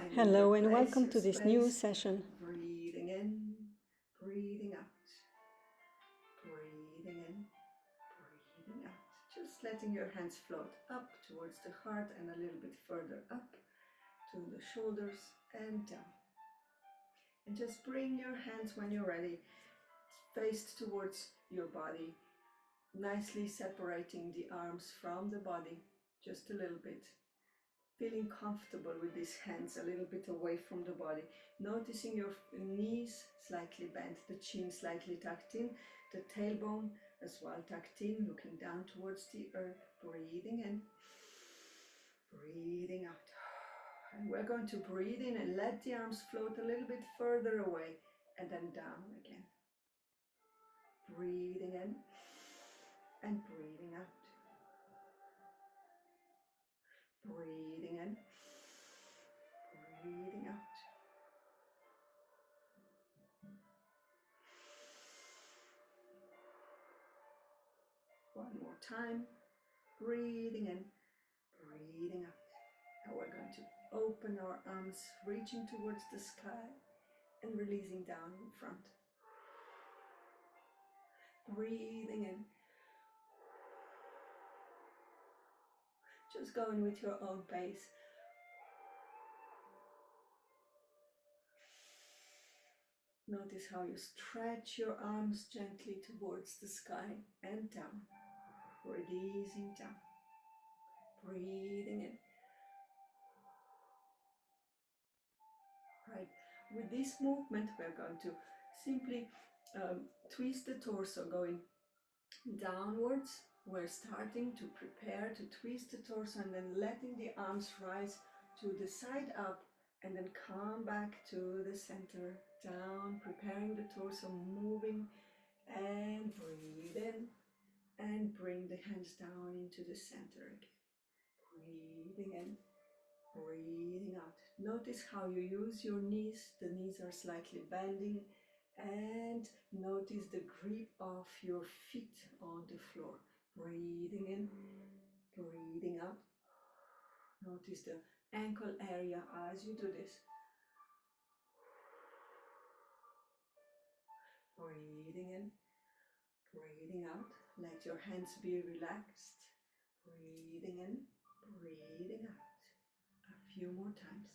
Finding Hello your and place, welcome your to this space. new session. Breathing in, breathing out. Breathing in, breathing out. Just letting your hands float up towards the heart and a little bit further up to the shoulders and down. And just bring your hands when you're ready, faced towards your body, nicely separating the arms from the body just a little bit. Feeling comfortable with these hands a little bit away from the body. Noticing your knees slightly bent, the chin slightly tucked in, the tailbone as well tucked in, looking down towards the earth. Breathing in, breathing out. And we're going to breathe in and let the arms float a little bit further away and then down again. Breathing in and breathing out. Breathing in, breathing out. One more time. Breathing in, breathing out. Now we're going to open our arms, reaching towards the sky and releasing down in front. Breathing in. Just going with your own pace. Notice how you stretch your arms gently towards the sky and down. Releasing down. Breathing in. Right. With this movement, we're going to simply twist the torso, going downwards. We're starting to prepare to twist the torso and then letting the arms rise to the side up and then come back to the center, down, preparing the torso, moving and breathe in and bring the hands down into the center again. Breathing in, breathing out. Notice how you use your knees. The knees are slightly bending and notice the grip of your feet on the floor. Breathing in, breathing out. Notice the ankle area as you do this. Breathing in, breathing out. Let your hands be relaxed. Breathing in, breathing out. A few more times.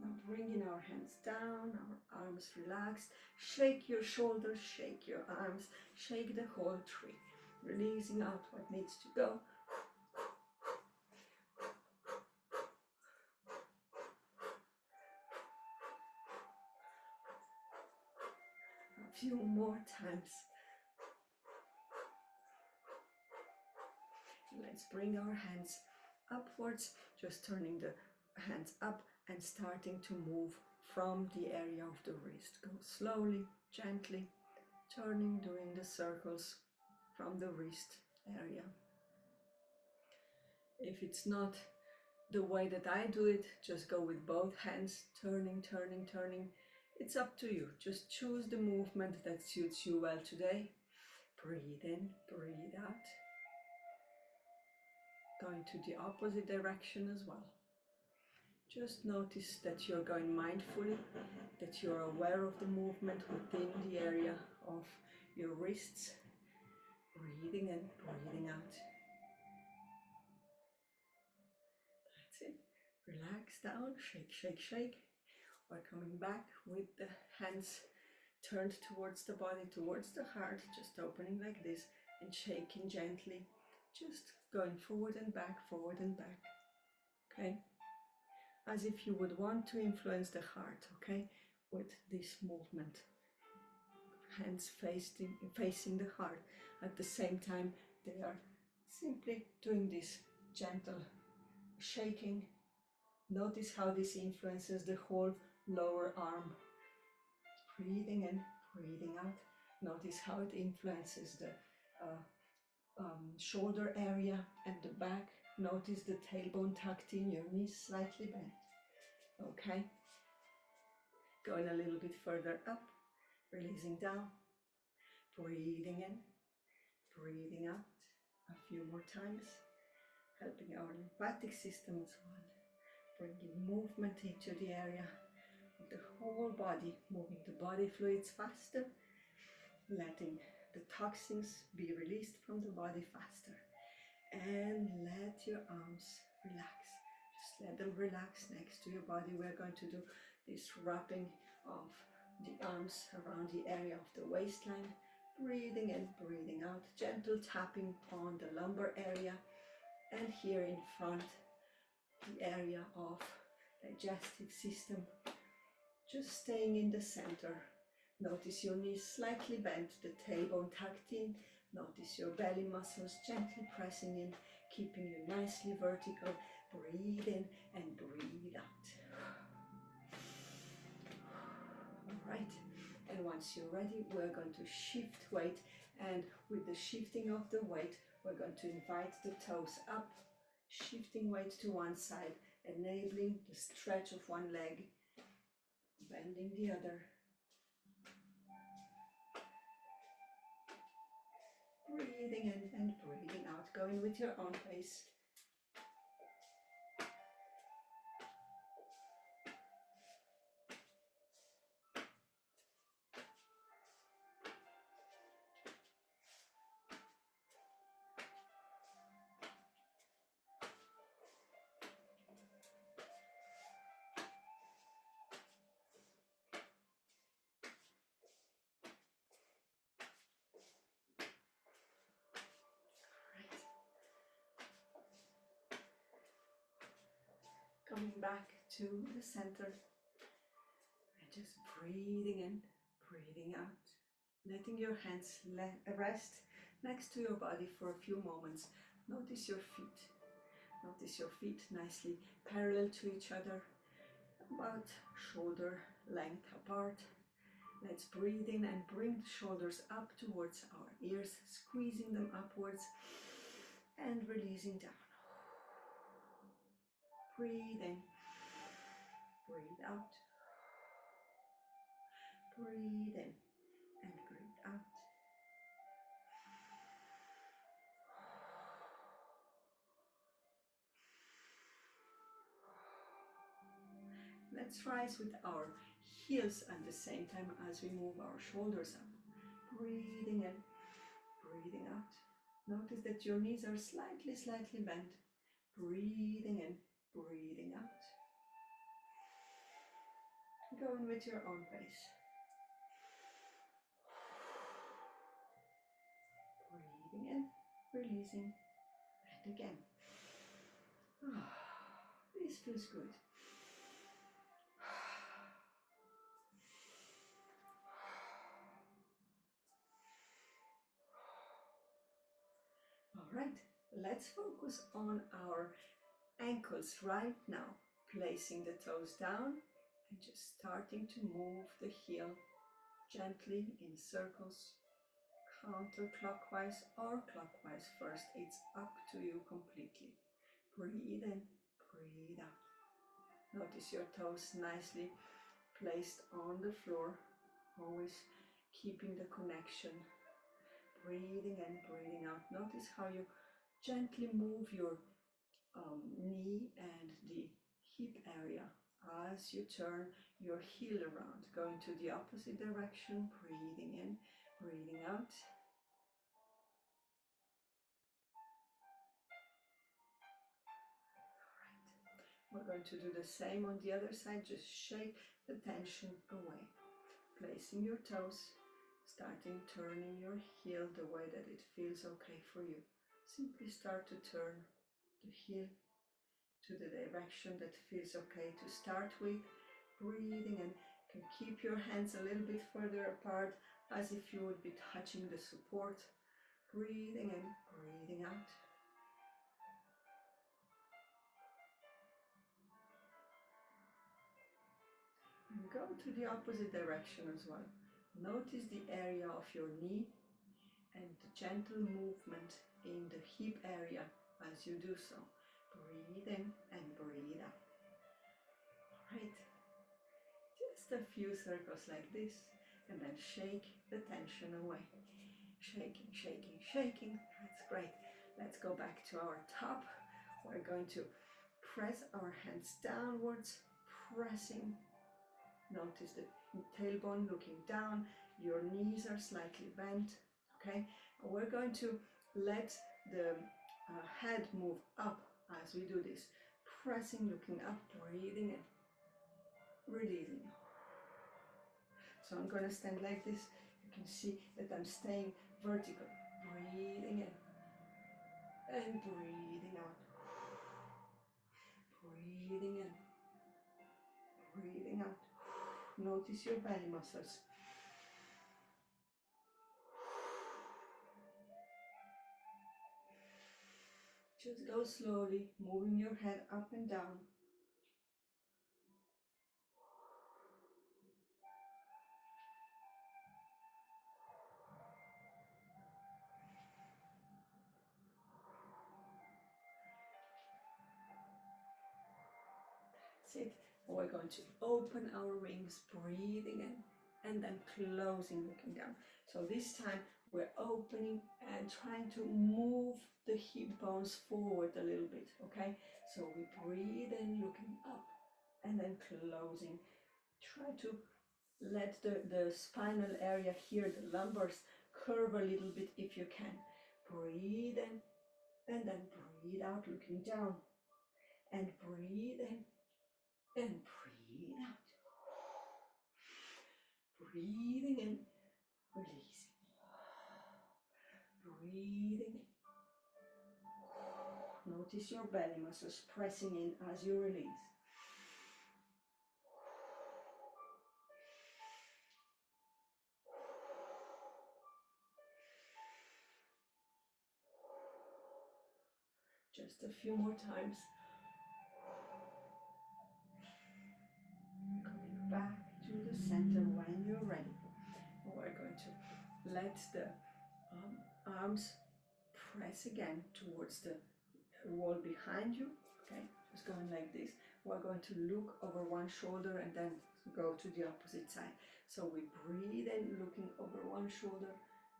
Now bringing our hands down, our arms relaxed. Shake your shoulders, shake your arms, shake the whole tree. Releasing out what needs to go. A few more times. Let's bring our hands upwards, just turning the hands up and starting to move from the area of the wrist. Go slowly, gently, turning, doing the circles from the wrist area. If it's not the way that I do it, just go with both hands, turning, turning, turning. It's up to you. Just choose the movement that suits you well today. Breathe in, breathe out. Going to the opposite direction as well. Just notice that you're going mindfully, that you're aware of the movement within the area of your wrists. Breathing in, breathing out. That's it. Relax down, shake, shake, shake. We're coming back with the hands turned towards the body, towards the heart, just opening like this and shaking gently, just going forward and back, okay? As if you would want to influence the heart, okay, with this movement. Hands facing the heart. At the same time, they are simply doing this gentle shaking. Notice how this influences the whole lower arm. Breathing in, breathing out. Notice how it influences the shoulder area and the back, Notice the tailbone tucked in, your knees slightly bent. Okay. Going a little bit further up, releasing down, breathing in, breathing out. A few more times, helping our lymphatic system as well. Bringing movement into the area of the whole body, moving the body fluids faster, letting the toxins be released from the body faster. And let your arms relax. Just let them relax next to your body. We're going to do this wrapping of the arms around the area of the waistline. Breathing in, breathing out. Gentle tapping on the lumbar area. And here in front, the area of digestive system. Just staying in the center. Notice your knees slightly bent, the tailbone tucked in. Notice your belly muscles gently pressing in, keeping you nicely vertical. Breathe in and breathe out. All right. And once you're ready, we're going to shift weight. And with the shifting of the weight, we're going to invite the toes up, shifting weight to one side, enabling the stretch of one leg, bending the other. Breathing in and breathing out, going with your own pace. Coming back to the center and just breathing in, breathing out, letting your hands rest next to your body for a few moments. Notice your feet. Notice your feet nicely parallel to each other, about shoulder length apart. Let's breathe in and bring the shoulders up towards our ears, squeezing them upwards and releasing down. Breathe in, breathe out, breathe in and breathe out. Let's rise with our heels at the same time as we move our shoulders up. Breathing in, breathing out. Notice that your knees are slightly bent. Breathing in, breathing out. Going with your own pace. Breathing in, releasing, and again. This feels good. All right, let's focus on our ankles right now. Placing the toes down and just starting to move the heel gently in circles, counterclockwise or clockwise. First, it's up to you completely. Breathe in, breathe out. Notice your toes nicely placed on the floor, always keeping the connection. Breathing in, breathing out. Notice how you gently move your knee and the hip area as you turn your heel around, going to the opposite direction. Breathing in, breathing out. We're going to do the same on the other side. Just shake the tension away. Placing your toes, starting turning your heel the way that it feels okay for you. Simply start to turn the heel to the direction that feels okay to start with. Breathing in. You can keep your hands a little bit further apart as if you would be touching the support. Breathing in, breathing out. And go to the opposite direction as well. Notice the area of your knee and the gentle movement in the hip area as you do so. Breathe in and breathe out. Right. Just a few circles like this, and then shake the tension away. Shaking, shaking, shaking. That's great. Let's go back to our top. We're going to press our hands downwards, pressing. Notice the tailbone looking down. Your knees are slightly bent. Okay. And we're going to let the head move up as we do this. Pressing, looking up, breathing in, releasing. So I'm going to stand like this. You can see that I'm staying vertical. Breathing in and breathing out. Breathing in, breathing out. Notice your belly muscles. Just go slowly, moving your head up and down. That's it. We're going to open our wings, breathing in, and then closing, looking down. So this time we're opening and trying to move the hip bones forward a little bit, okay? So we breathe in, looking up, and then closing. Try to let the spinal area here, the lumbars, curve a little bit if you can. Breathe in, and then breathe out, looking down. And breathe in, and breathe out. Breathing in, releasing. Breathing in. Notice your belly muscles pressing in as you release. Just a few more times. Coming back to the center when you're ready. We're going to let the arms press again towards the wall behind you. Okay, just going like this. We're going to look over one shoulder and then go to the opposite side. So we breathe in, looking over one shoulder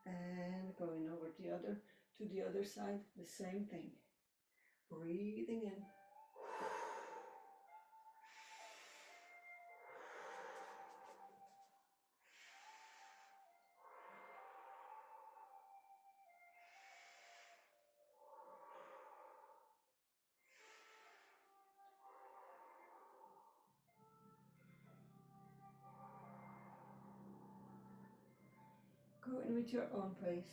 and going over the other to the other side. The same thing. Breathing in. Go in with your own pace.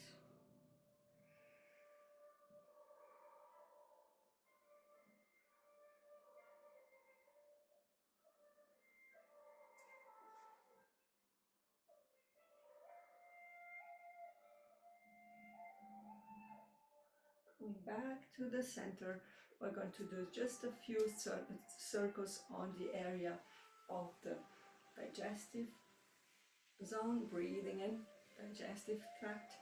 Coming back to the center, we're going to do just a few circles on the area of the digestive zone. Breathing in, digestive tract.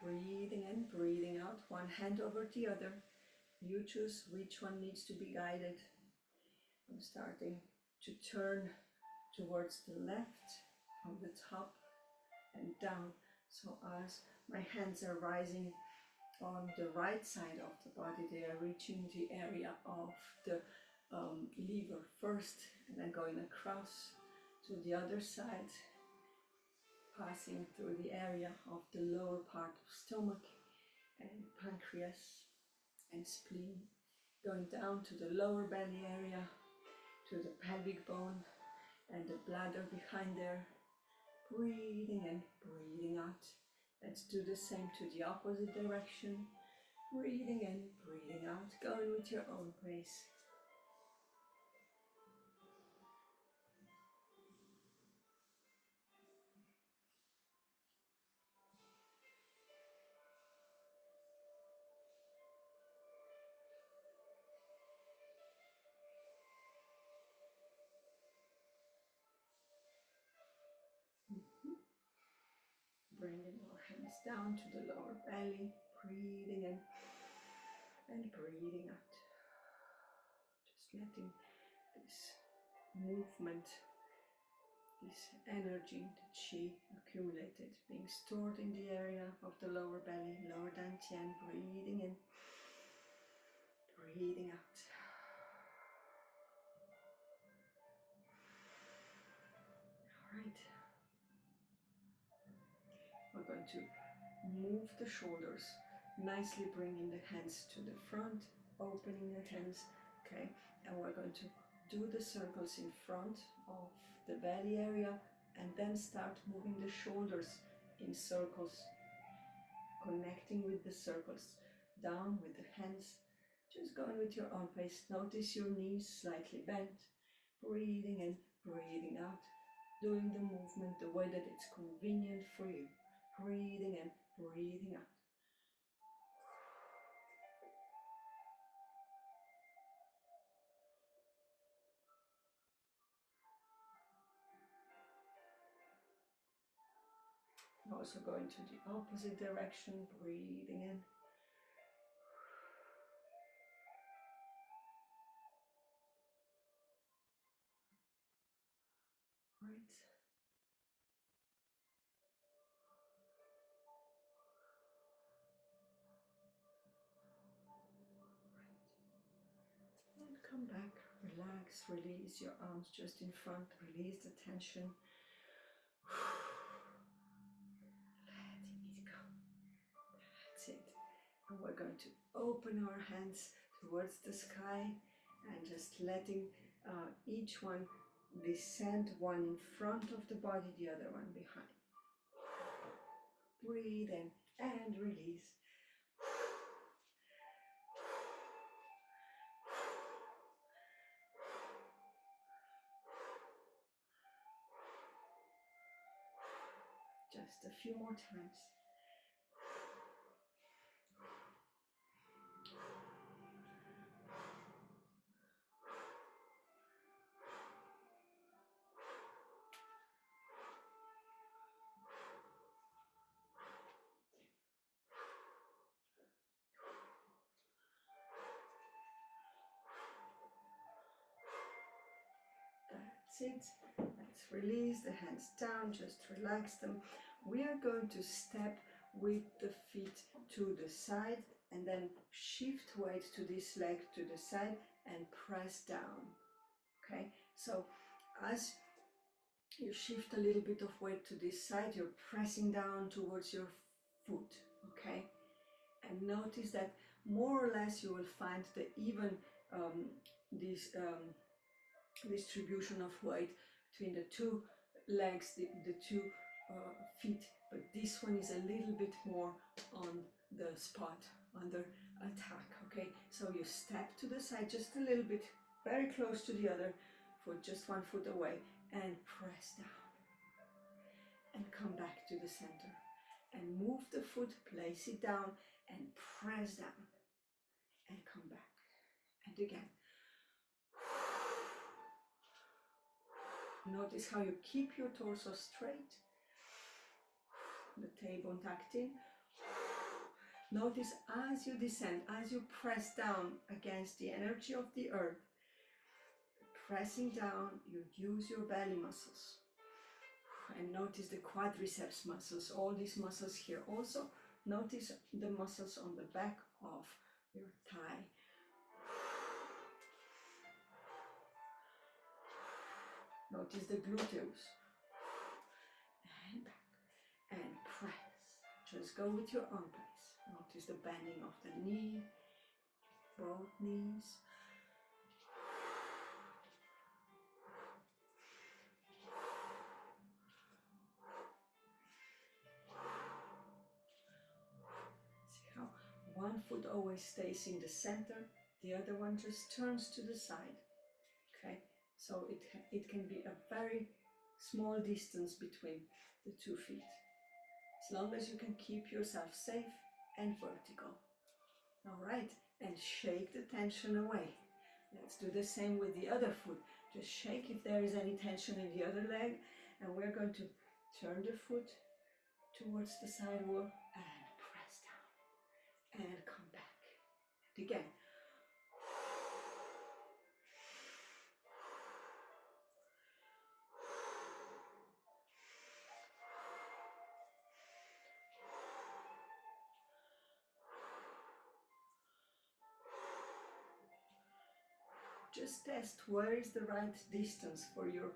Breathing in, breathing out. One hand over the other. You choose which one needs to be guided. I'm starting to turn towards the left from the top and down. So as my hands are rising on the right side of the body, they are reaching the area of the liver first, and then going across to the other side, passing through the area of the lower part of stomach and pancreas and spleen, going down to the lower belly area, to the pelvic bone and the bladder behind there. Breathing in, breathing out. Let's do the same to the opposite direction. Breathing in, breathing out, going with your own pace. Bringing our hands down to the lower belly, breathing in and breathing out. letting this movement, this energy, the qi accumulated, being stored in the area of the lower belly, lower dantian, breathing in, breathing out. All right. We're going to move the shoulders, nicely bringing the hands to the front, opening the hands, okay? And we're going to do the circles in front of the belly area and then start moving the shoulders in circles, connecting with the circles, down with the hands, just going with your own pace. Notice your knees slightly bent, breathing in, breathing out, doing the movement the way that it's convenient for you. Breathing in, breathing out. Also going to the opposite direction, breathing in. Right. And come back, relax, release your arms just in front, release the tension. Letting it go. That's it. And we're going to open our hands towards the sky and just letting each one descend, one in front of the body, the other one behind. Breathe in and release. Just a few more times. That's it. Let's release the hands down, just relax them. We are going to step with the feet to the side and then shift weight to this leg to the side and press down. Okay, so as you shift a little bit of weight to this side, you're pressing down towards your foot. Okay, and notice that more or less you will find the even this distribution of weight between the two legs, the two feet, but this one is a little bit more on the spot, under attack. Okay, so you step to the side just a little bit, very close to the other foot, just 1 foot away, and press down and come back to the center and move the foot, place it down and press down and come back, and again. Notice how you keep your torso straight, the tailbone tucked in. Notice as you descend, as you press down against the energy of the earth, pressing down, you use your belly muscles. And notice the quadriceps muscles, all these muscles here. Also, notice the muscles on the back of your thigh. Notice the gluteus. And back. And press. Just go with your own pace. Notice the bending of the knee, both knees. See how one foot always stays in the center, the other one just turns to the side. Okay, so it can be a very small distance between the 2 feet, as long as you can keep yourself safe and vertical. All right, and shake the tension away. Let's do the same with the other foot. Just shake if there is any tension in the other leg, and we're going to turn the foot towards the side wall and press down and come back. And again. Just test where is the right distance for your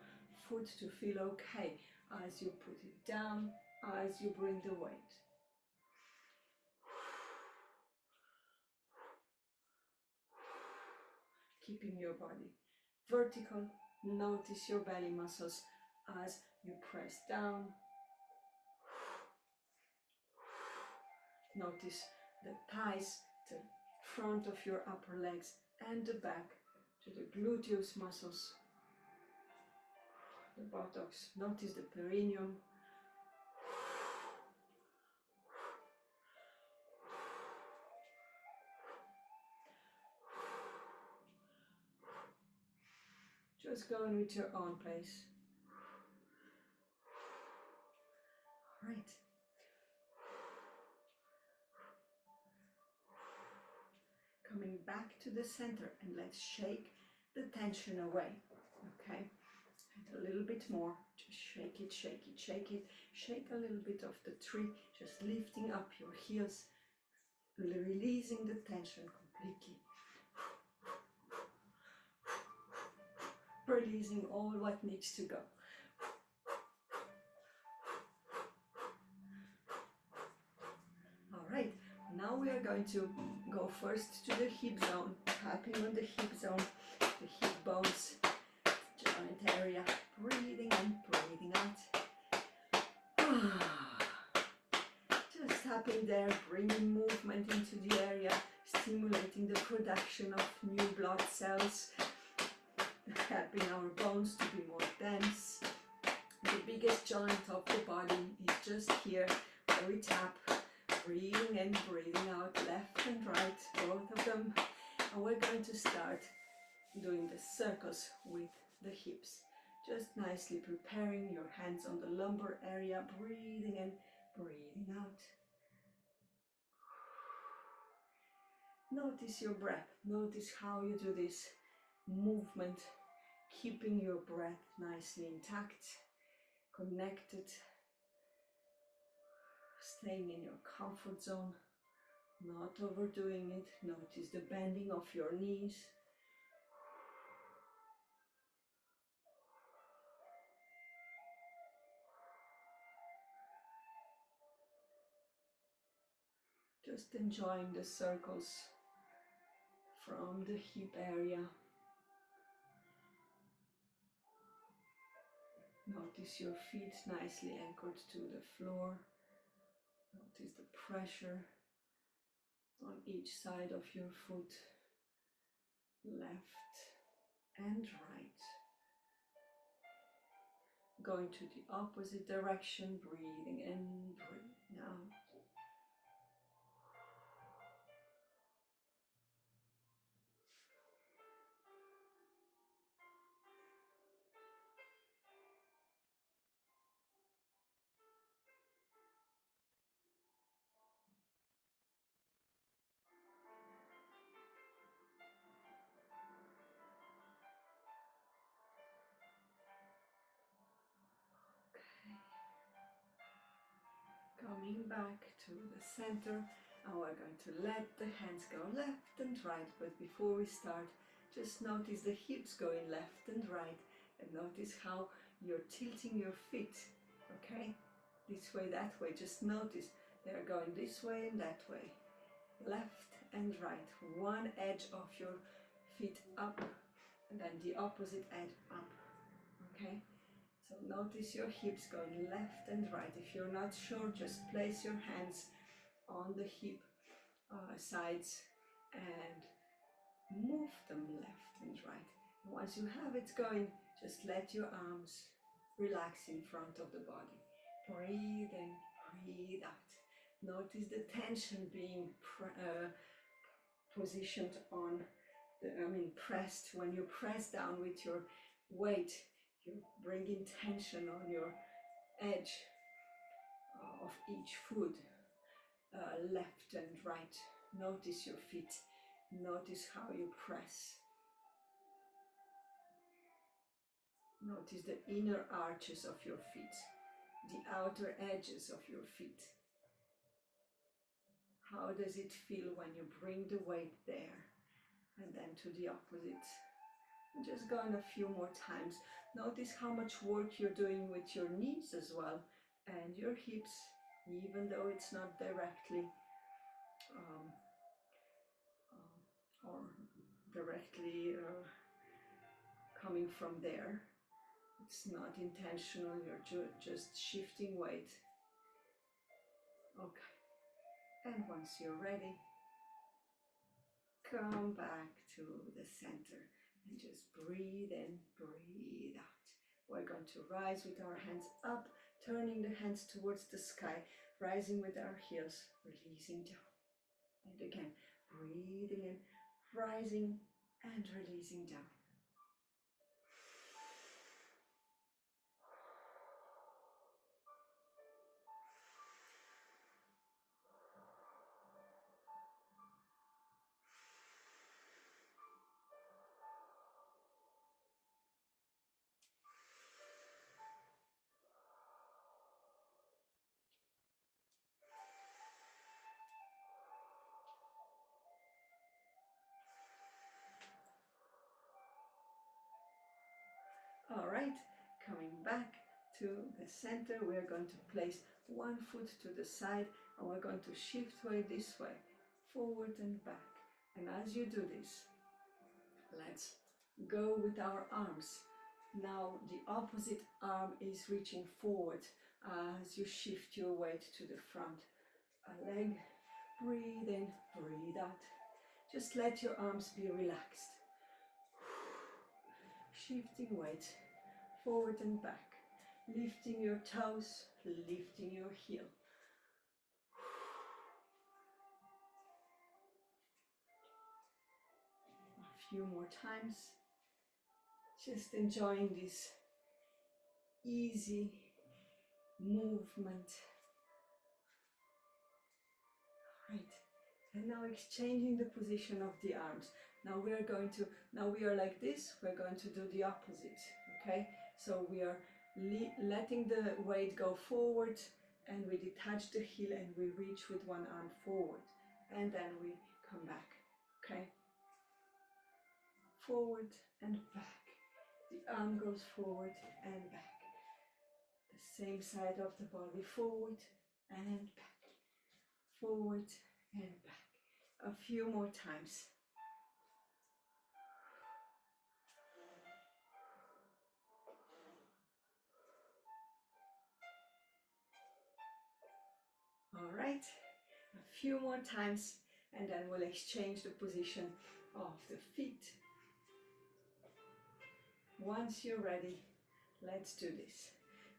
foot to feel okay as you put it down, as you bring the weight. Keeping your body vertical. Notice your belly muscles as you press down. Notice the thighs, the front of your upper legs and the back, to the gluteus muscles, the buttocks. Notice the perineum. Just going with your own pace. Right. Coming back to the center, and let's shake the tension away. Okay, and a little bit more. Just shake it, shake it, shake it. Shake a little bit of the tree, just lifting up your heels, releasing the tension completely. Releasing all what needs to go. All right, now we are going to go first to the hip zone, tapping on the hip zone, the hip bones, joint area, breathing in, breathing out. Just tapping there, bringing movement into the area, stimulating the production of new blood cells, helping our bones to be more dense. The biggest joint of the body is just here, where we tap, breathing in, breathing out, left and right, both of them. And we're going to start doing the circles with the hips. Just nicely preparing your hands on the lumbar area, breathing in, breathing out. Notice your breath. Notice how you do this movement, keeping your breath nicely intact, connected, staying in your comfort zone, not overdoing it. Notice the bending of your knees. Just enjoying the circles from the hip area. Notice your feet nicely anchored to the floor. Notice the pressure on each side of your foot, left and right. Going to the opposite direction, breathing in, breathing out. Coming back to the center, and we're going to let the hands go left and right. But before we start, just notice the hips going left and right, and notice how you're tilting your feet, okay? This way, that way. Just notice they're going this way and that way, left and right. One edge of your feet up, and then the opposite edge up, okay? So notice your hips going left and right. If you're not sure, just place your hands on the hip sides and move them left and right. And once you have it going, just let your arms relax in front of the body. Breathe in, breathe out. Notice the tension being positioned on the, pressed. When you press down with your weight, you're bringing tension on your edge of each foot, left and right. Notice your feet. Notice how you press. Notice the inner arches of your feet, the outer edges of your feet. How does it feel when you bring the weight there and then to the opposite Just go on a few more times. Notice how much work you're doing with your knees as well and your hips, even though it's not directly or directly coming from there. It's not intentional, you're just shifting weight. Okay, and once you're ready, come back to the center and just breathe in, breathe out. We're going to rise with our hands up, turning the hands towards the sky, rising with our heels, releasing down. And again, breathing in, rising and releasing down. All right, coming back to the center, we're going to place one foot to the side and we're going to shift weight this way, forward and back. And as you do this, let's go with our arms. Now the opposite arm is reaching forward as you shift your weight to the front. A leg, breathe in, breathe out. Just let your arms be relaxed. Shifting weight forward and back, lifting your toes, lifting your heel. A few more times, just enjoying this easy movement. Right, and now exchanging the position of the arms. Now we are like this, we're going to do the opposite, okay? So we are letting the weight go forward and we detach the heel and we reach with one arm forward and then we come back, okay? Forward and back. The arm goes forward and back. The same side of the body, forward and back. Forward and back. A few more times. All right, a few more times and then we'll exchange the position of the feet. Once you're ready, let's do this.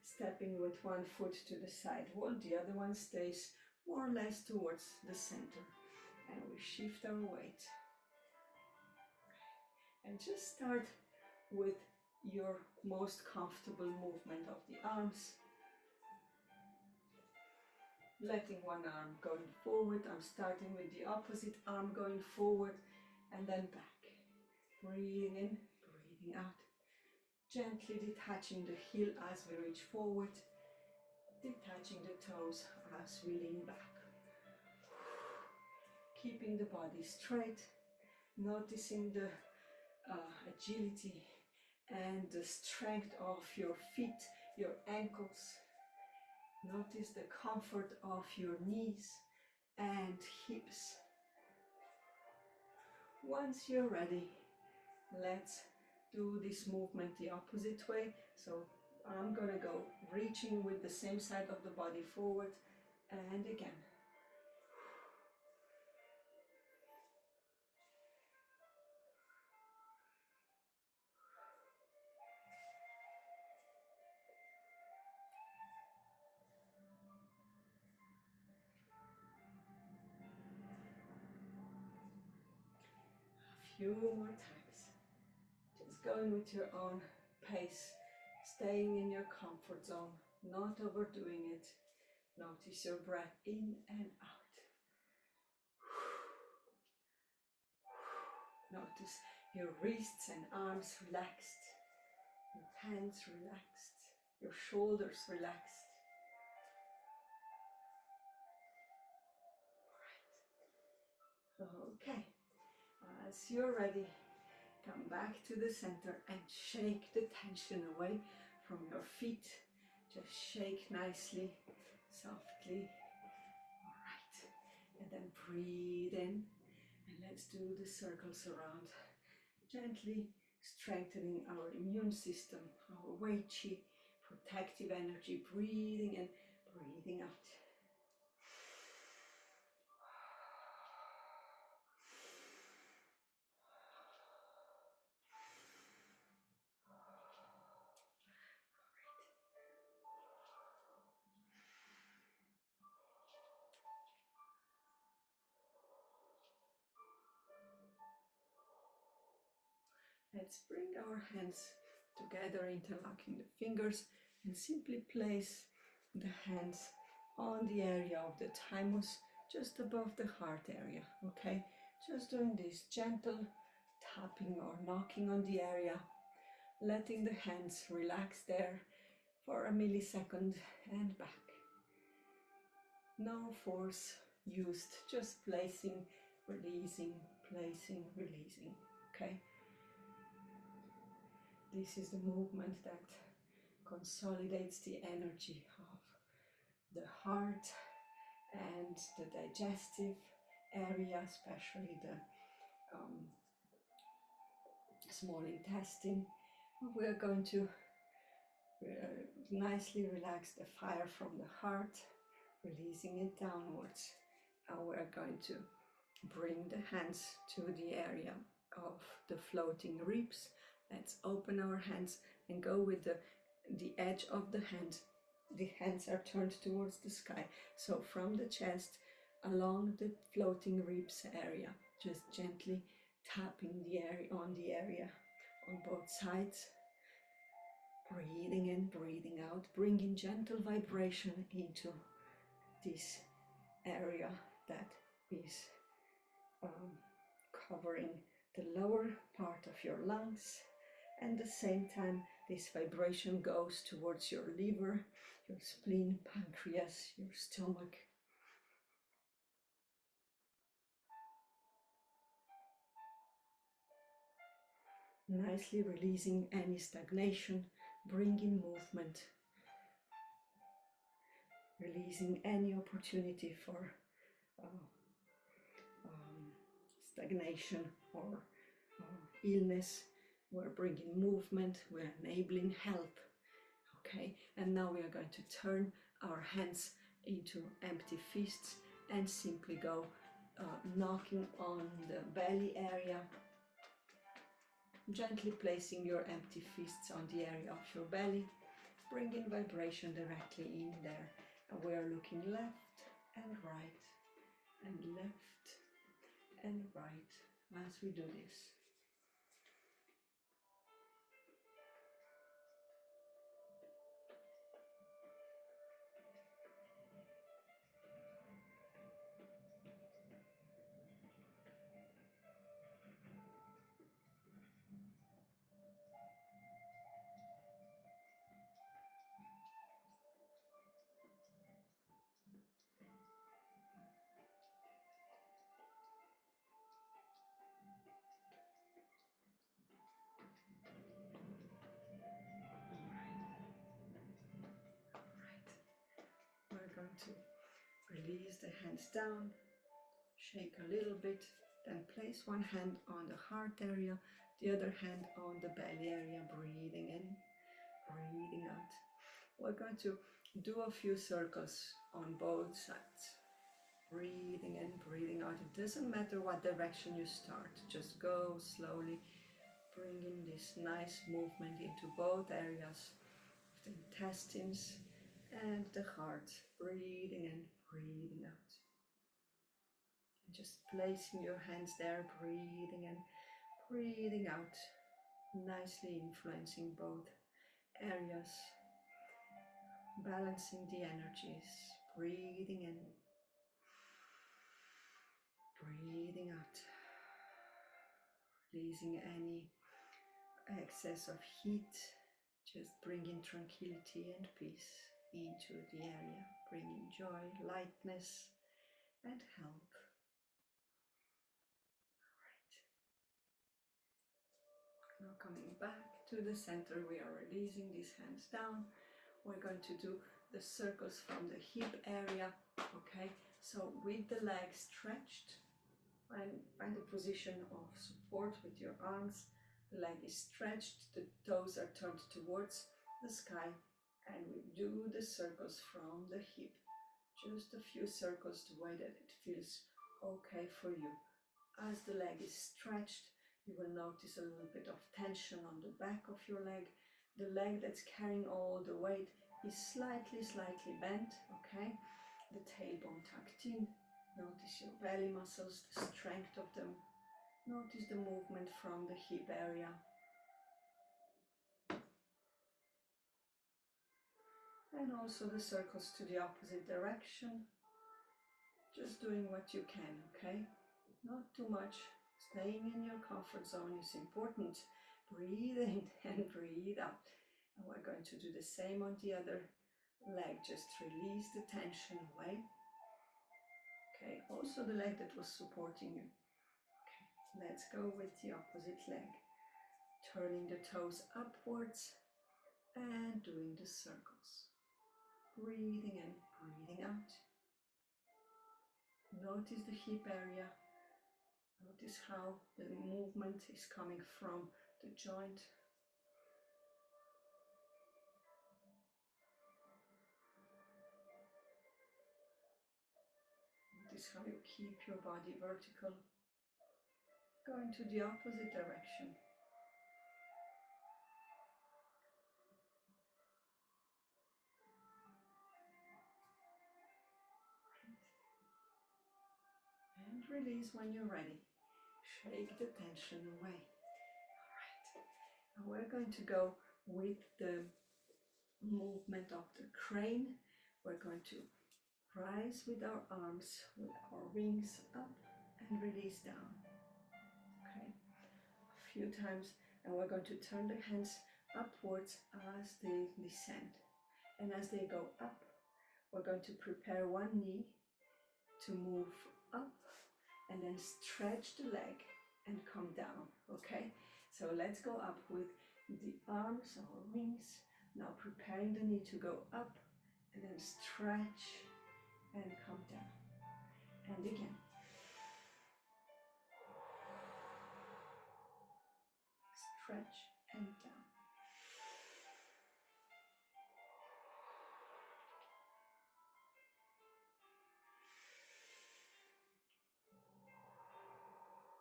Stepping with one foot to the side while the other one stays more or less towards the center. And we shift our weight. And just start with your most comfortable movement of the arms. Letting one arm going forward. I'm starting with the opposite arm going forward and then back. Breathing in, breathing out. Gently detaching the heel as we reach forward. Detaching the toes as we lean back. Keeping the body straight. Noticing the agility and the strength of your feet, your ankles. Notice the comfort of your knees and hips. Once you're ready, let's do this movement the opposite way. So I'm gonna go reaching with the same side of the body forward and again. A few more times. Just going with your own pace, staying in your comfort zone, not overdoing it. Notice your breath in and out. Notice your wrists and arms relaxed, your hands relaxed, your shoulders relaxed. Right. Okay, as you're ready, Come back to the center and shake the tension away from your feet. Just shake nicely, softly. All right. And then breathe in. And let's do the circles around. Gently strengthening our immune system, our Wei Qi, protective energy. Breathing in, breathing out. Let's bring our hands together, interlocking the fingers, and simply place the hands on the area of the thymus, just above the heart area, okay? Just doing this gentle tapping or knocking on the area, letting the hands relax there for a millisecond and back. No force used, just placing, releasing, placing, releasing, okay? This is the movement that consolidates the energy of the heart and the digestive area, especially the small intestine. We are going to nicely relax the fire from the heart, releasing it downwards. And we are going to bring the hands to the area of the floating ribs. Let's open our hands and go with the edge of the hand. The hands are turned towards the sky. So from the chest along the floating ribs area, just gently tapping the area on both sides. Breathing in, breathing out, bringing gentle vibration into this area that is covering the lower part of your lungs. And at the same time, this vibration goes towards your liver, your spleen, pancreas, your stomach. Nicely releasing any stagnation, bringing movement, releasing any opportunity for stagnation or illness. We're bringing movement, we're enabling help. Okay, and now we are going to turn our hands into empty fists and simply go knocking on the belly area, gently placing your empty fists on the area of your belly, bringing vibration directly in there. And we are looking left and right and left and right as we do this. We're going to release the hands down, shake a little bit, then place one hand on the heart area, the other hand on the belly area, breathing in, breathing out. We're going to do a few circles on both sides. Breathing in, breathing out. It doesn't matter what direction you start, just go slowly, bringing this nice movement into both areas of the intestines and the heart. Breathing in, breathing out. And just placing your hands there, breathing in, breathing out, nicely influencing both areas, balancing the energies. Breathing in, breathing out, releasing any excess of heat, just bringing tranquility and peace into the area, bringing joy, lightness and help. Now coming back to the center, we are releasing these hands down. We're going to do the circles from the hip area, okay? So with the legs stretched, find a position of support with your arms. The leg is stretched, the toes are turned towards the sky, and we do the circles from the hip. Just a few circles the way that it feels okay for you. As the leg is stretched, you will notice a little bit of tension on the back of your leg. The leg that's carrying all the weight is slightly bent, okay? The tailbone tucked in. Notice your belly muscles, the strength of them. Notice the movement from the hip area. And also the circles to the opposite direction. Just doing what you can, okay? Not too much. Staying in your comfort zone is important. Breathe in and breathe out. And we're going to do the same on the other leg. Just release the tension away. Okay, also the leg that was supporting you. Okay, let's go with the opposite leg. Turning the toes upwards and doing the circles. Breathing in, breathing out. Notice the hip area. Notice how the movement is coming from the joint. Notice how you keep your body vertical. Going to the opposite direction. And release when you're ready. Shake the tension away. Alright, now we're going to go with the movement of the crane. We're going to rise with our arms, with our wings up and release down. Okay, a few times, and we're going to turn the hands upwards as they descend. And as they go up, we're going to prepare one knee to move up and then stretch the leg and come down, okay? So let's go up with the arms or wings. Now preparing the knee to go up and then stretch and come down. And again. Stretch and down.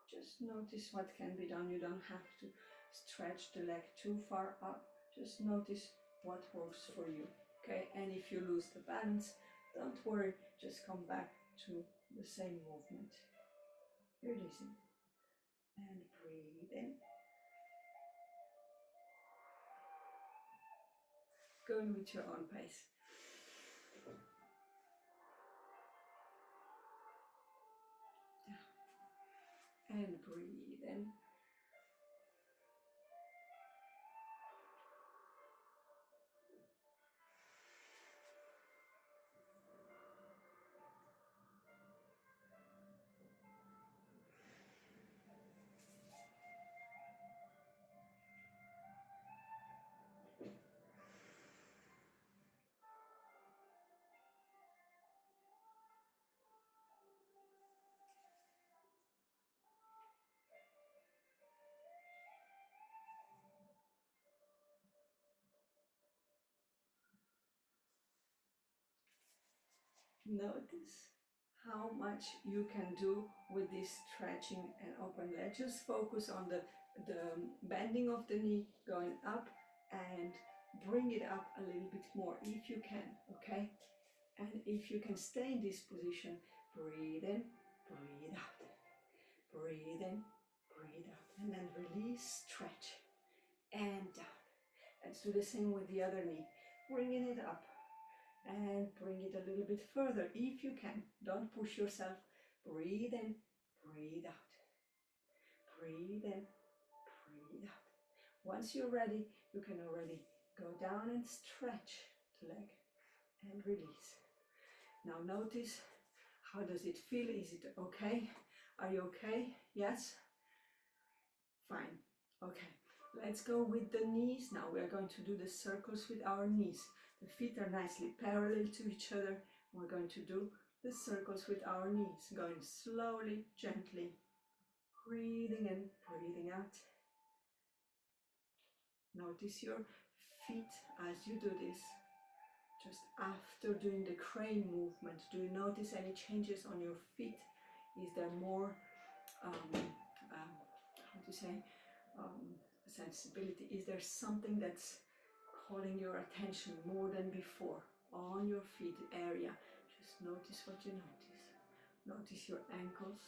Just notice what can be done. You don't have to stretch the leg too far up. Just notice what works for you. Okay, and if you lose the balance, don't worry, just come back to the same movement. Releasing. And breathe in. Going with your own pace. And breathe in. Notice how much you can do with this stretching and open. Let's just focus on the bending of the knee, going up, and bring it up a little bit more if you can, okay? And if you can stay in this position, breathe in, breathe out. Breathe in, breathe out. And then release, stretch, and down. Let's do the same with the other knee. Bringing it up. And bring it a little bit further if you can. Don't push yourself. Breathe in, breathe out. Breathe in, breathe out. Once you're ready, you can already go down and stretch the leg and release. Now notice, how does it feel? Is it okay? Are you okay? Yes? Fine. Okay. Let's go with the knees. Now we are going to do the circles with our knees. The feet are nicely parallel to each other. We're going to do the circles with our knees, going slowly, gently, breathing in, breathing out. Notice your feet as you do this. Just after doing the crane movement, do you notice any changes on your feet? Is there more, how to say, sensibility? Is there something that's calling your attention more than before on your feet area? Just notice what you notice. Notice your ankles.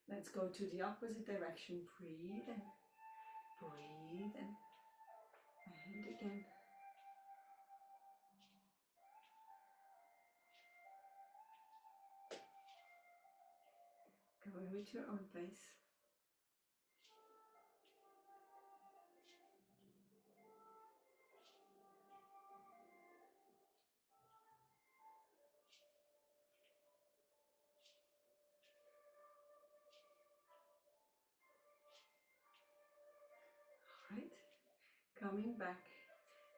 Let's go to the opposite direction. Breathe in, breathe in, and again. Going with your own pace. Right, coming back,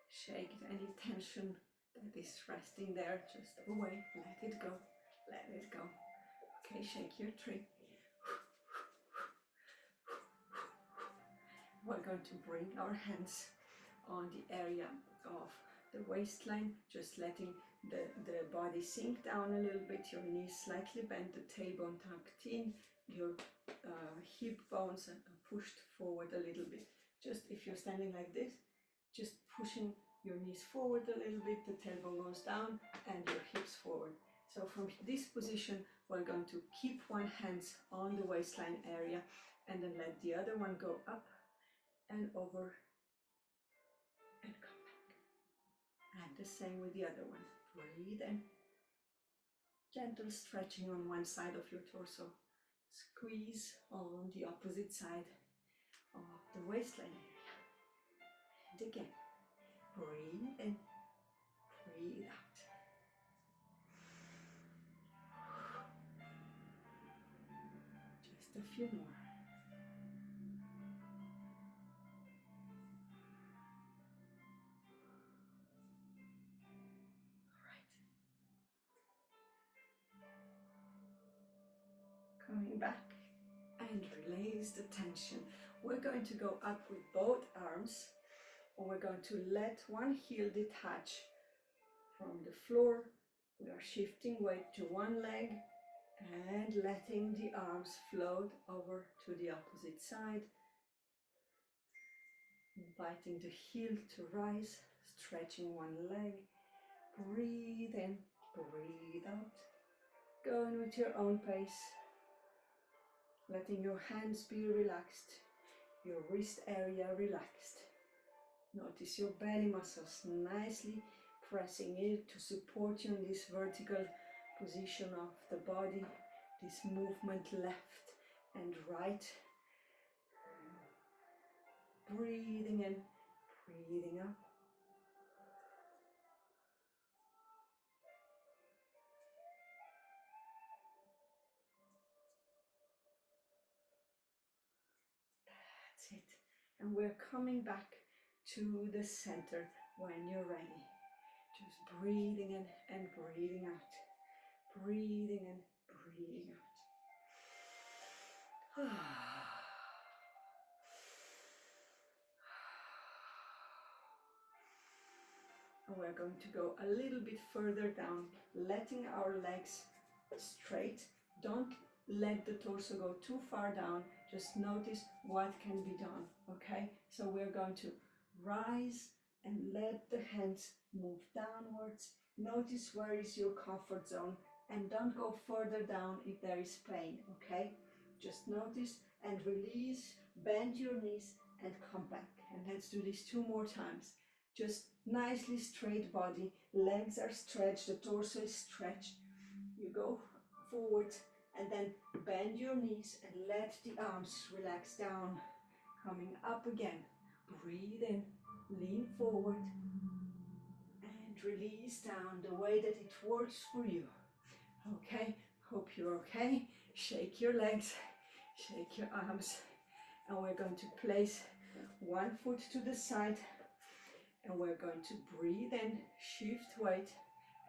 shake any tension that is resting there just away, let it go, let it go. Okay, shake your tree. We're going to bring our hands on the area of the waistline, just letting the body sink down a little bit, your knees slightly bent, the tailbone tucked in, your hip bones pushed forward a little bit. Just if you're standing like this, just pushing your knees forward a little bit, the tailbone goes down and your hips forward. So from this position, we're going to keep one hand on the waistline area and then let the other one go up and over and come back. And the same with the other one. Breathe in. Gentle stretching on one side of your torso. Squeeze on the opposite side of the waistline area. And again, breathe in, breathe out. Just a few more. Coming back and release the tension. We're going to go up with both arms, and we're going to let one heel detach from the floor. We are shifting weight to one leg and letting the arms float over to the opposite side. Inviting the heel to rise, stretching one leg. Breathe in, breathe out. Going with your own pace. Letting your hands be relaxed, your wrist area relaxed. Notice your belly muscles nicely pressing in to support you in this vertical position of the body, this movement left and right. Breathing in, breathing out. That's it. And we're coming back to the center when you're ready. Just breathing in and breathing out. Breathing in, breathing out. And we're going to go a little bit further down, letting our legs straight. Don't let the torso go too far down. Just notice what can be done, okay? So we're going to rise and let the hands move downwards. Notice where is your comfort zone and don't go further down if there is pain, okay? Just notice and release, bend your knees and come back. And let's do this 2 more times. Just nicely straight body, legs are stretched, the torso is stretched. You go forward and then bend your knees and let the arms relax down. Coming up again, breathe in, lean forward and release down the way that it works for you. Okay, hope you're okay. Shake your legs, shake your arms, and we're going to place one foot to the side, and we're going to breathe in, shift weight,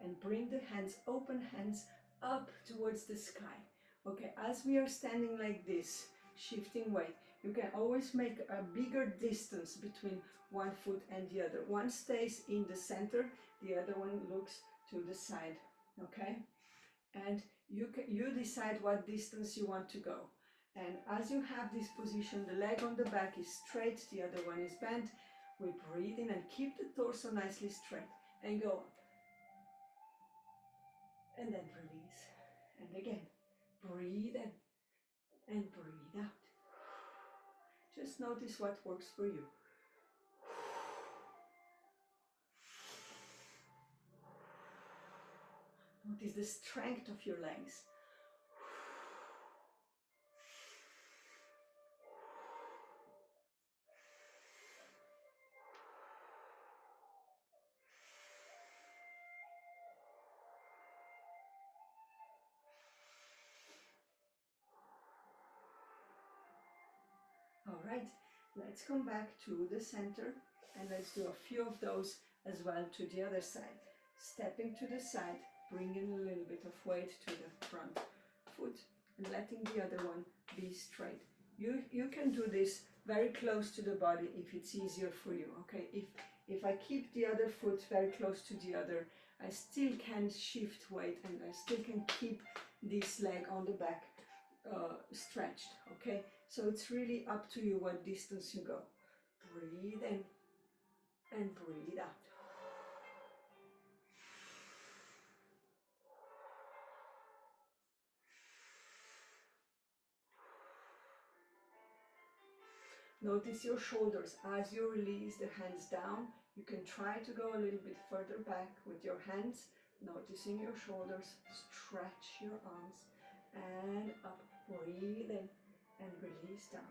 and bring the hands, open hands, up towards the sky. Okay, as we are standing like this, shifting weight, you can always make a bigger distance between one foot and the other. One stays in the center, the other one looks to the side, okay? And you decide what distance you want to go. And as you have this position, the leg on the back is straight, the other one is bent. We breathe in and keep the torso nicely straight and go up. And then release. And again, breathe in and breathe out. Just notice what works for you. Notice the strength of your legs. All right, let's come back to the center and let's do a few of those as well to the other side. Stepping to the side, bringing a little bit of weight to the front foot and letting the other one be straight. You can do this very close to the body if it's easier for you, okay? If I keep the other foot very close to the other, I still can shift weight and I still can keep this leg on the back stretched, okay? So it's really up to you what distance you go. Breathe in and breathe out. Notice your shoulders. As you release the hands down, you can try to go a little bit further back with your hands, noticing your shoulders. Stretch your arms and up. Breathe in and release down.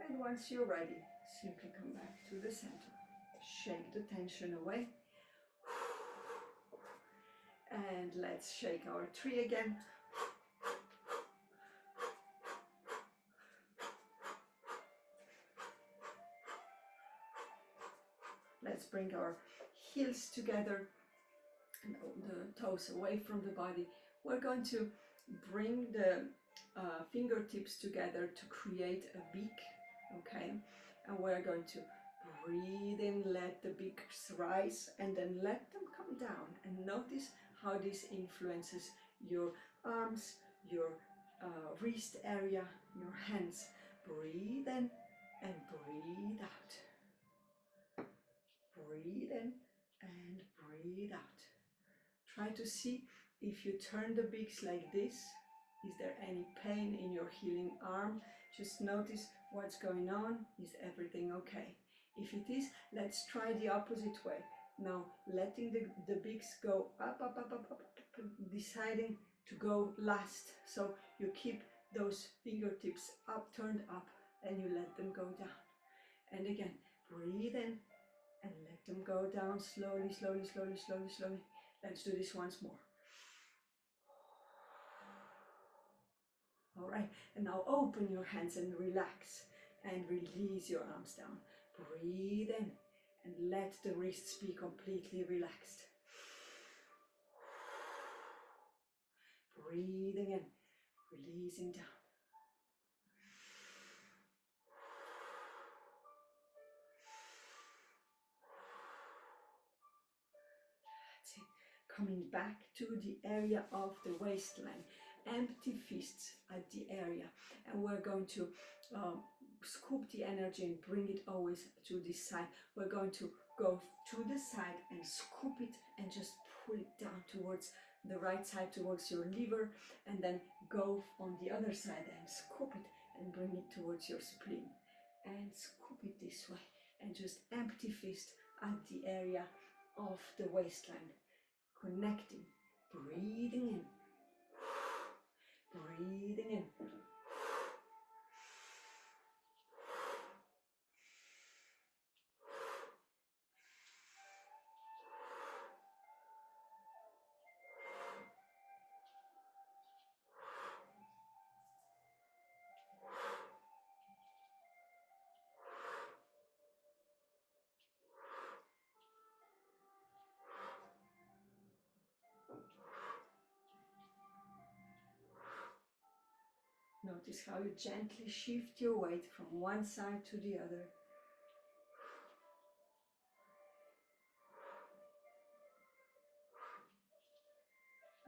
And once you're ready, simply come back to the center. Shake the tension away. And let's shake our tree again. Let's bring our heels together and the toes away from the body. We're going to bring the fingertips together to create a beak, okay? And we're going to breathe in, let the beaks rise, and then let them come down. And notice how this influences your arms, your wrist area, your hands. Breathe in and breathe out. Breathe in and breathe out. Try to see if you turn the beaks like this, is there any pain in your healing arm? Just notice what's going on. Is everything okay? If it is, let's try the opposite way. Now, letting the beaks go up, up, up, up, up, up, deciding to go last. So you keep those fingertips up, turned up, and you let them go down. And again, breathe in and let them go down slowly, slowly, slowly, slowly, slowly. Let's do this once more. All right, and now open your hands and relax and release your arms down. Breathe in and let the wrists be completely relaxed. Breathing in, releasing down. That's it. Coming back to the area of the waistline. Empty fists at the area, and we're going to scoop the energy and bring it always to this side. We're going to go to the side and scoop it and just pull it down towards the right side, towards your liver, and then go on the other side and scoop it and bring it towards your spleen and scoop it this way, and just empty fist at the area of the waistline, connecting, breathing in, breathing in. Notice how you gently shift your weight from one side to the other.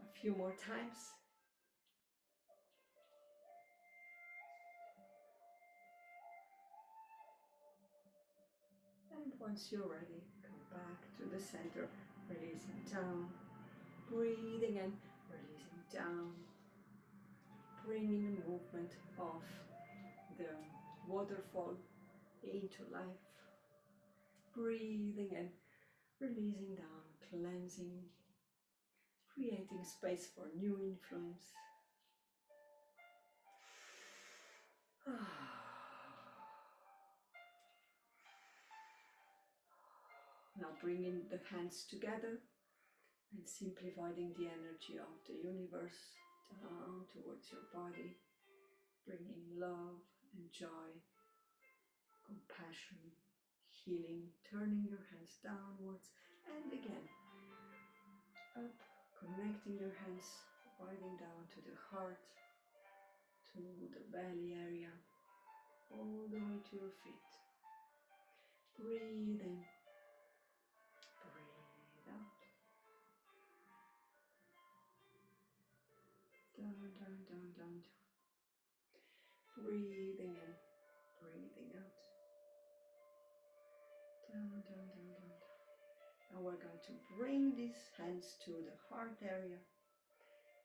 A few more times. And once you're ready, come back to the center, releasing down, breathing in, releasing down, bringing the movement of the waterfall into life. Breathing in, releasing down, cleansing, creating space for new influence. Now bringing the hands together and simply inviting the energy of the universe down towards your body, bringing love and joy, compassion, healing, turning your hands downwards and again up, connecting your hands, riding down to the heart, to the belly area, all the way to your feet. Breathe in, breathe out. Down, down, down, down, down. Breathing in, breathing out. Down, down, down, down, down. Now we're going to bring these hands to the heart area,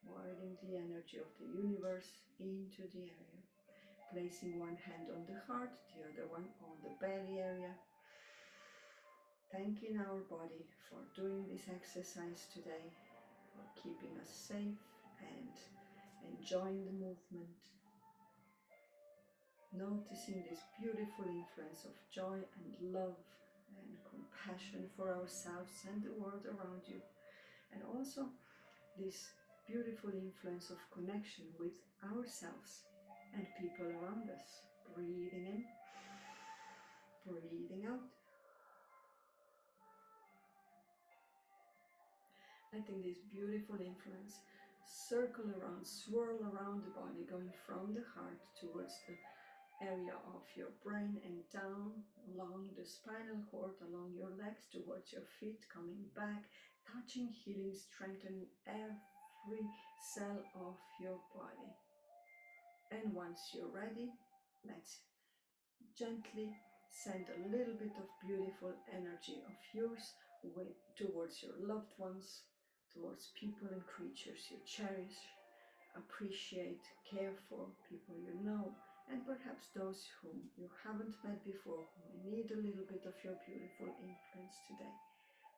widening the energy of the universe into the area. Placing one hand on the heart, the other one on the belly area. Thanking our body for doing this exercise today, for keeping us safe and enjoying the movement. Noticing this beautiful influence of joy and love and compassion for ourselves and the world around you. And also this beautiful influence of connection with ourselves and people around us. Breathing in, breathing out. Letting this beautiful influence circle around, swirl around the body, going from the heart towards the area of your brain and down along the spinal cord, along your legs towards your feet, coming back, touching, healing, strengthening every cell of your body. And once you're ready, let's gently send a little bit of beautiful energy of yours towards your loved ones, towards people and creatures you cherish, appreciate, care for, people you know, and perhaps those whom you haven't met before, who may need a little bit of your beautiful influence today.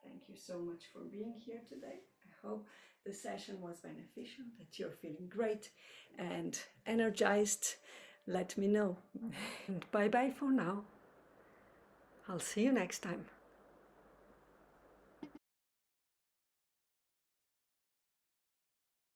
Thank you so much for being here today. I hope the session was beneficial, that you're feeling great and energized. Let me know. Bye bye for now. I'll see you next time.